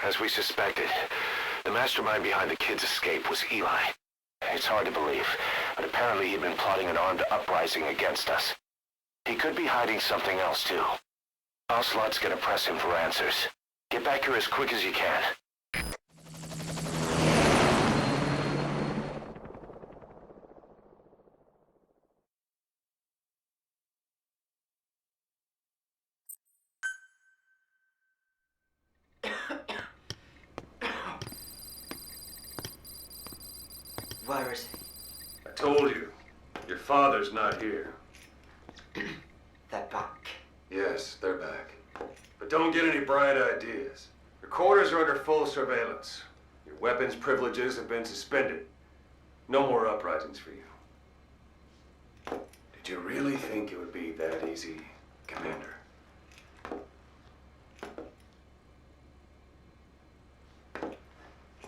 as we suspected. The mastermind behind the kid's escape was Eli. It's hard to believe, but apparently he'd been plotting an armed uprising against us. He could be hiding something else, too. Ocelot's gonna press him for answers. Get back here as quick as you can. Where is he? I told you. Your father's not here. They're back. Yes, they're back. But don't get any bright ideas. Your quarters are under full surveillance. Your weapons privileges have been suspended. No more uprisings for you. Did you really think it would be that easy, Commander?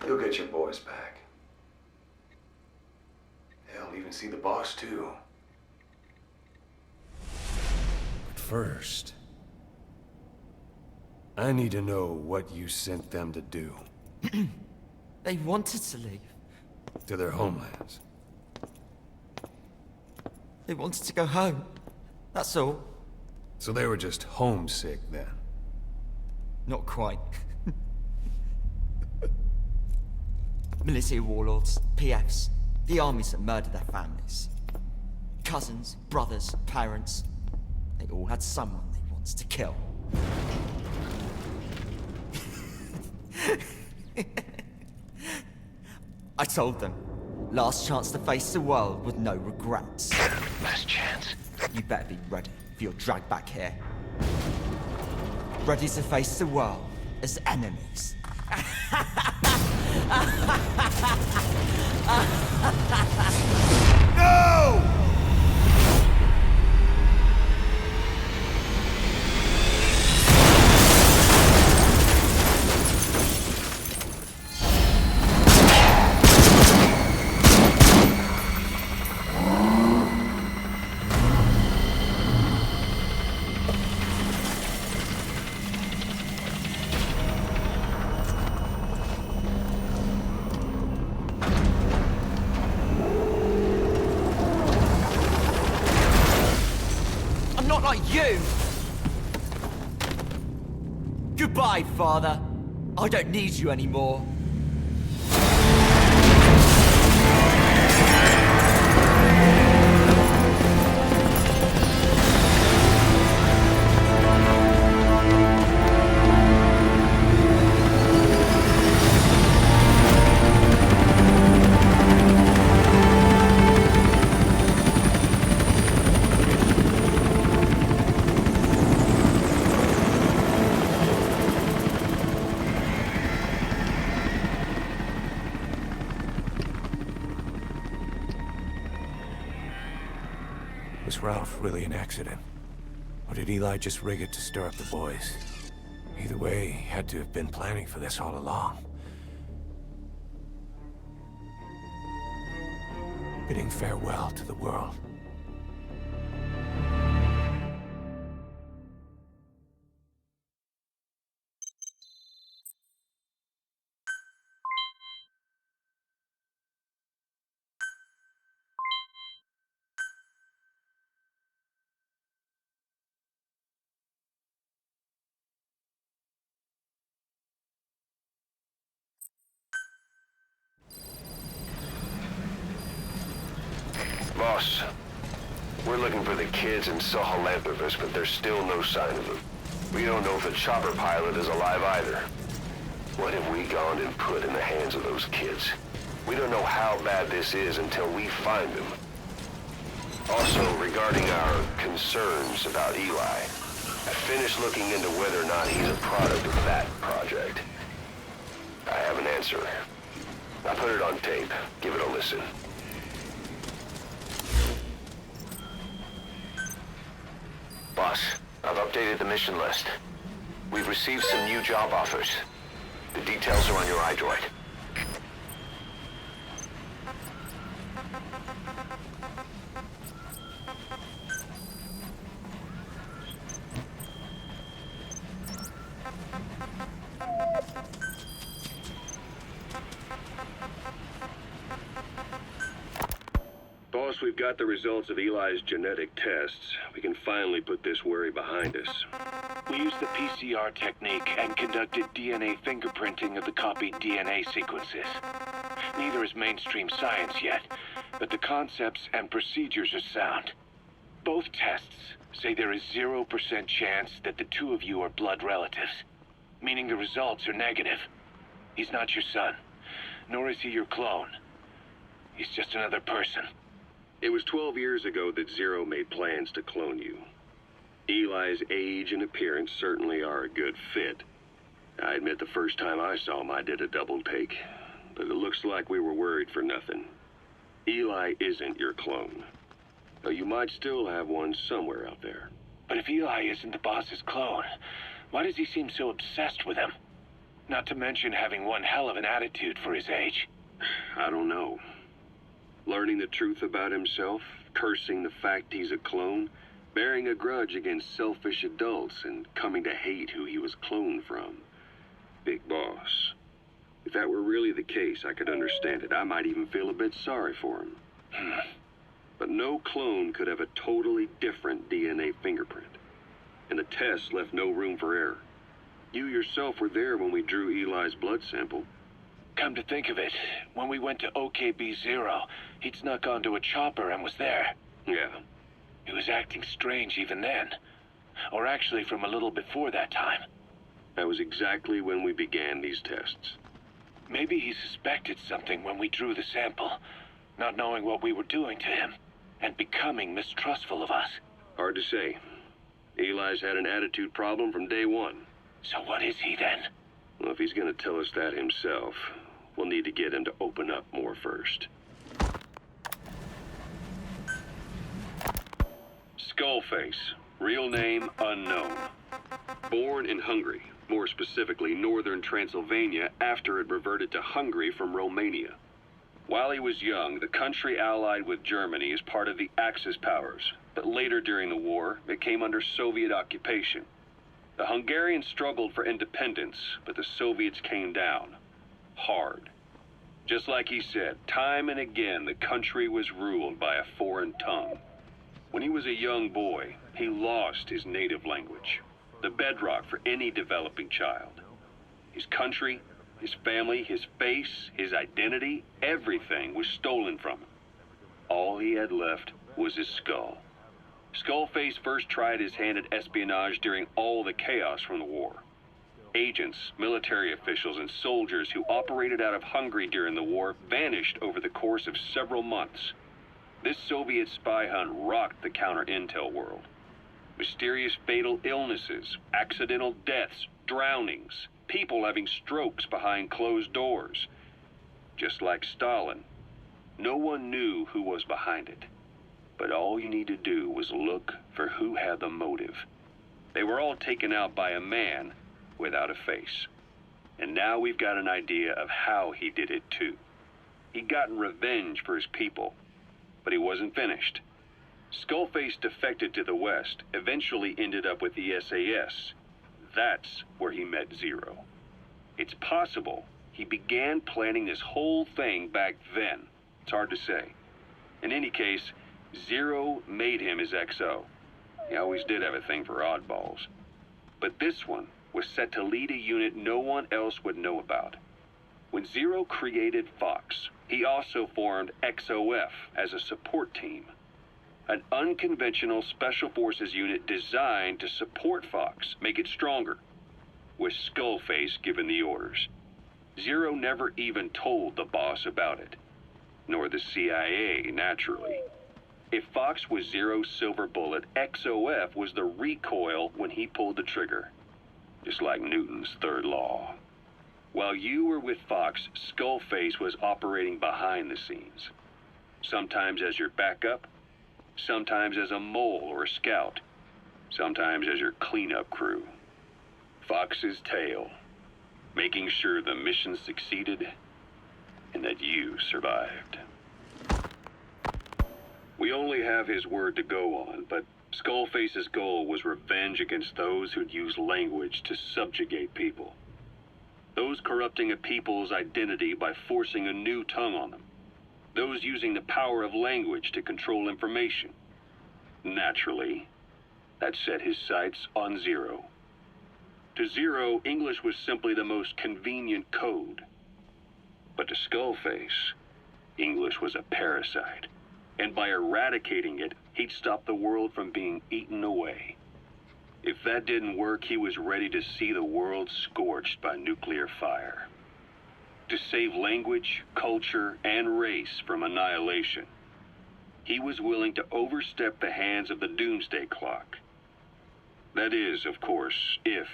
You'll get your boys back. They'll even see the boss, too. But first, I need to know what you sent them to do. They wanted to leave. To their homelands. They wanted to go home. That's all. So they were just homesick then. Not quite. Militia warlords, PFs, the armies that murdered their families. Cousins, brothers, parents. They all had someone they wanted to kill. I told them, last chance to face the world with no regrets. Last chance? You better be ready for your drag back here. Ready to face the world as enemies. No! Not like you! Goodbye, Father. I don't need you anymore. Was Ralph really an accident? Or did Eli just rig it to stir up the boys? Either way, he had to have been planning for this all along. Bidding farewell to the world. Boss, we're looking for the kids and Sahelanthropus, but there's still no sign of them. We don't know if the chopper pilot is alive either. What have we gone and put in the hands of those kids? We don't know how bad this is until we find them. Also, regarding our concerns about Eli, I finished looking into whether or not he's a product of that project. I have an answer. I put it on tape. Give it a listen. Boss, I've updated the mission list. We've received some new job offers. The details are on your iDroid. we've got the results of Eli's genetic tests, we can finally put this worry behind us. We used the PCR technique and conducted DNA fingerprinting of the copied DNA sequences. Neither is mainstream science yet, but the concepts and procedures are sound. Both tests say there is 0% chance that the two of you are blood relatives, meaning the results are negative. He's not your son, nor is he your clone. He's just another person. It was 12 years ago that Zero made plans to clone you. Eli's age and appearance certainly are a good fit. I admit the first time I saw him, I did a double take, but it looks like we were worried for nothing. Eli isn't your clone, though you might still have one somewhere out there. But if Eli isn't the boss's clone, why does he seem so obsessed with him? Not to mention having one hell of an attitude for his age. I don't know. Learning the truth about himself, cursing the fact he's a clone, bearing a grudge against selfish adults, and coming to hate who he was cloned from. Big boss. If that were really the case, I could understand it. I might even feel a bit sorry for him. But no clone could have a totally different DNA fingerprint. And the test left no room for error. You yourself were there when we drew Eli's blood sample. Come to think of it, when we went to OKB-0, he'd snuck onto a chopper and was there. Yeah. He was acting strange even then. Or actually from a little before that time. That was exactly when we began these tests. Maybe he suspected something when we drew the sample, not knowing what we were doing to him, and becoming mistrustful of us. Hard to say. Eli's had an attitude problem from day one. So what is he then? Well, if he's gonna tell us that himself, we'll need to get him to open up more first. Skullface, real name unknown. Born in Hungary, more specifically northern Transylvania, after it reverted to Hungary from Romania. While he was young, the country allied with Germany as part of the Axis powers, but later during the war, it came under Soviet occupation. The Hungarians struggled for independence, but the Soviets came down. Hard. Just like he said, time and again the country was ruled by a foreign tongue. When he was a young boy, he lost his native language, the bedrock for any developing child. His country, his family, his face, his identity, everything was stolen from him. All he had left was his skull. Skullface first tried his hand at espionage during all the chaos from the war. Agents, military officials, and soldiers who operated out of Hungary during the war vanished over the course of several months. This Soviet spy hunt rocked the counter-intel world. Mysterious fatal illnesses, accidental deaths, drownings, people having strokes behind closed doors. Just like Stalin, no one knew who was behind it. But all you need to do was look for who had the motive. They were all taken out by a man without a face. And now we've got an idea of how he did it too. He'd gotten revenge for his people, but he wasn't finished. Skullface defected to the West, eventually ended up with the SAS. That's where he met Zero. It's possible he began planning this whole thing back then. It's hard to say. In any case, Zero made him his XO. He always did have a thing for oddballs. But this one was set to lead a unit no one else would know about. When Zero created Fox, he also formed XOF as a support team. An unconventional special forces unit designed to support Fox, make it stronger, with Skullface given the orders. Zero never even told the boss about it, nor the CIA, naturally. If Fox was Zero's silver bullet, XOF was the recoil when he pulled the trigger. Just like Newton's third law. While you were with Fox, Skullface was operating behind the scenes. Sometimes as your backup, sometimes as a mole or a scout, sometimes as your cleanup crew. Fox's tail, making sure the mission succeeded and that you survived. We only have his word to go on, but Skullface's goal was revenge against those who'd use language to subjugate people. Those corrupting a people's identity by forcing a new tongue on them. those using the power of language to control information. Naturally, that set his sights on Zero. To Zero, English was simply the most convenient code. But to Skullface, English was a parasite. And by eradicating it, he'd stop the world from being eaten away. If that didn't work, he was ready to see the world scorched by nuclear fire. To save language, culture, and race from annihilation, he was willing to overstep the hands of the doomsday clock. That is, of course, if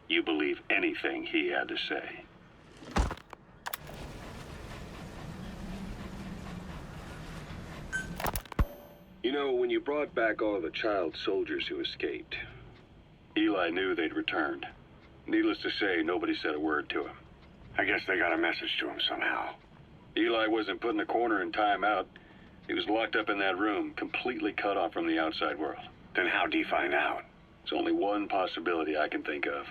you believe anything he had to say. You know, when you brought back all the child soldiers who escaped, Eli knew they'd returned. Needless to say, nobody said a word to him. I guess they got a message to him somehow. Eli wasn't put in a corner in timeout. He was locked up in that room, completely cut off from the outside world. Then how'd he find out? There's only one possibility I can think of.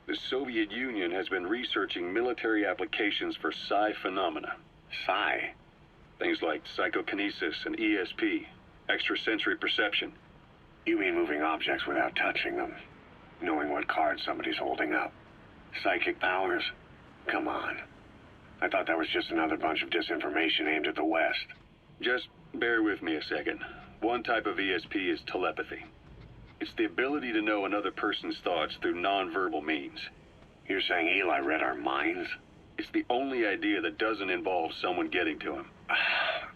The Soviet Union has been researching military applications for psi phenomena. Psi? Things like psychokinesis and ESP, extrasensory perception. You mean moving objects without touching them? Knowing what cards somebody's holding up? Psychic powers? Come on. I thought that was just another bunch of disinformation aimed at the West. Just bear with me a second. One type of ESP is telepathy. It's the ability to know another person's thoughts through nonverbal means. You're saying Eli read our minds? It's the only idea that doesn't involve someone getting to him.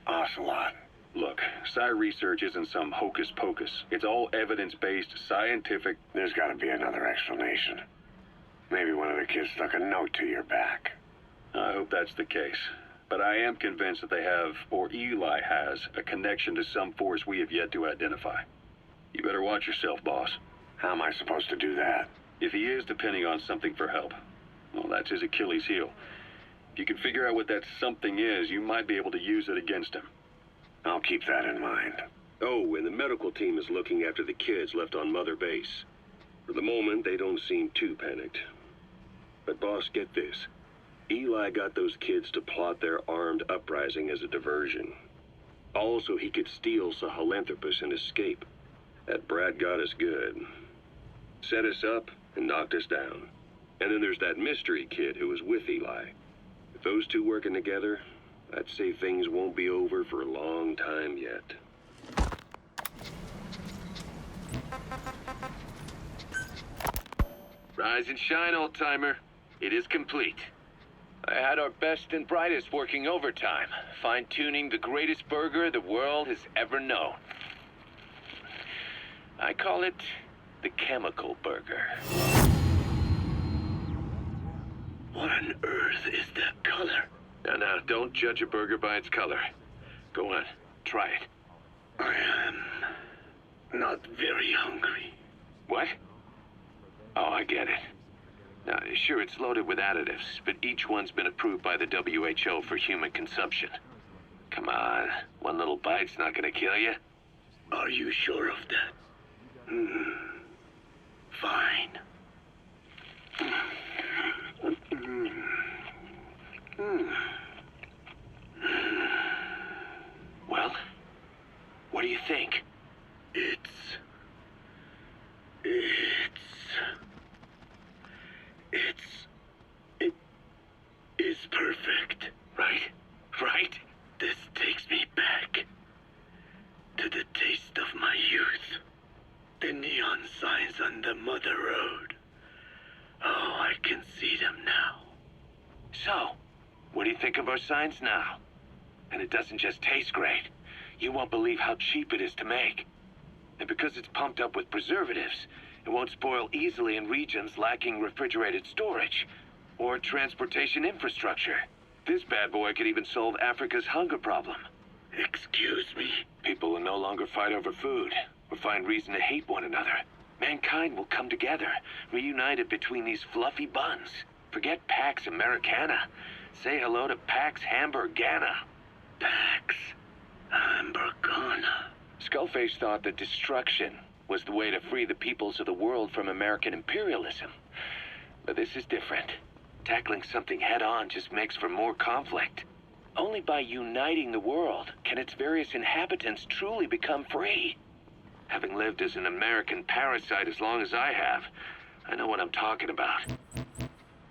Ocelot. Look, psi research isn't some hocus pocus. It's all evidence-based, scientific. There's got to be another explanation. Maybe one of the kids stuck a note to your back. I hope that's the case. But I am convinced that they have, or Eli has, a connection to some force we have yet to identify. You better watch yourself, boss. How am I supposed to do that? If he is depending on something for help, well, that's his Achilles heel. If you can figure out what that something is, you might be able to use it against him. I'll keep that in mind. Oh, and the medical team is looking after the kids left on Mother Base. For the moment, they don't seem too panicked. But boss, get this. Eli got those kids to plot their armed uprising as a diversion. Also, he could steal Sahelanthropus and escape. That brat got us good. Set us up and knocked us down. And then there's that mystery kid who was with Eli. With those two working together, I'd say things won't be over for a long time yet. Rise and shine, old-timer. It is complete. I had our best and brightest working overtime, fine-tuning the greatest burger the world has ever known. I call it the chemical burger. What on earth is that color? Now, don't judge a burger by its color. Go on, try it. I am not very hungry. What? Oh, I get it. Now, sure, it's loaded with additives, but each one's been approved by the WHO for human consumption. Come on, one little bite's not gonna kill you. Are you sure of that? Fine. Well, what do you think? It is perfect. Right? This takes me back to the taste of my youth. The neon signs on the Mother Road. Oh, I can see them now. So, what do you think of our signs now? And it doesn't just taste great. You won't believe how cheap it is to make. And because it's pumped up with preservatives, it won't spoil easily in regions lacking refrigerated storage or transportation infrastructure. This bad boy could even solve Africa's hunger problem. Excuse me? People will no longer fight over food or find reason to hate one another. Mankind will come together, reunited between these fluffy buns. Forget Pax Americana. Say hello to Pax Hamburgana. Pax Hamburgana. Skullface thought that destruction was the way to free the peoples of the world from American imperialism. But this is different. Tackling something head-on just makes for more conflict. Only by uniting the world can its various inhabitants truly become free. Having lived as an American parasite as long as I have, I know what I'm talking about.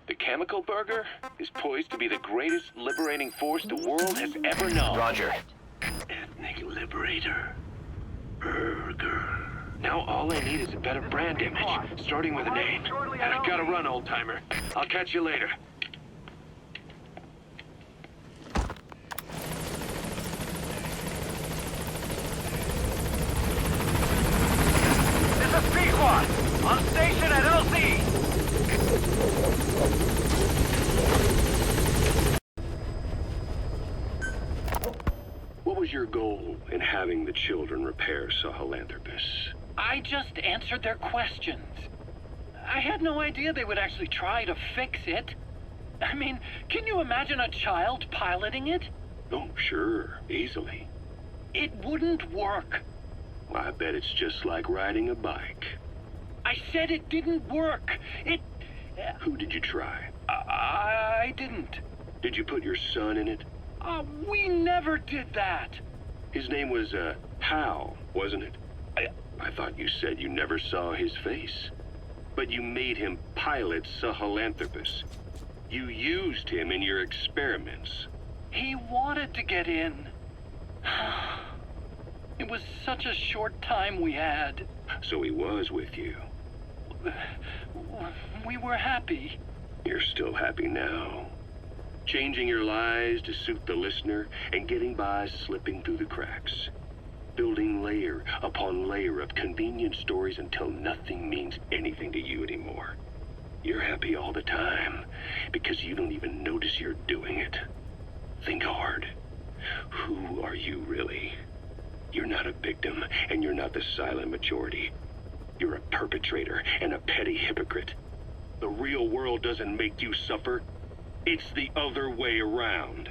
The chemical burger is poised to be the greatest liberating force the world has ever known. Roger. Ethnic liberator. Burger. Now all I need is a better brand image, starting with a name. I've gotta run, old-timer. I'll catch you later. This is P-Squad! On station at LC! What was your goal in having the children repair Sahelanthropus? I just answered their questions. I had no idea they would actually try to fix it. I mean, can you imagine a child piloting it? Oh, sure. Easily. It wouldn't work. Well, I bet it's just like riding a bike. I said it didn't work. Who did you try? I didn't. Did you put your son in it? We never did that. His name was, Hal, wasn't it? I thought you said you never saw his face. But you made him pilot Sahelanthropus. You used him in your experiments. He wanted to get in. It was such a short time we had. So he was with you. We were happy. You're still happy now. Changing your lies to suit the listener and getting by slipping through the cracks. Building layer upon layer of convenient stories until nothing means anything to you anymore. You're happy all the time because you don't even notice you're doing it. Think hard. Who are you really? You're not a victim, and you're not the silent majority. You're a perpetrator and a petty hypocrite. The real world doesn't make you suffer. It's the other way around.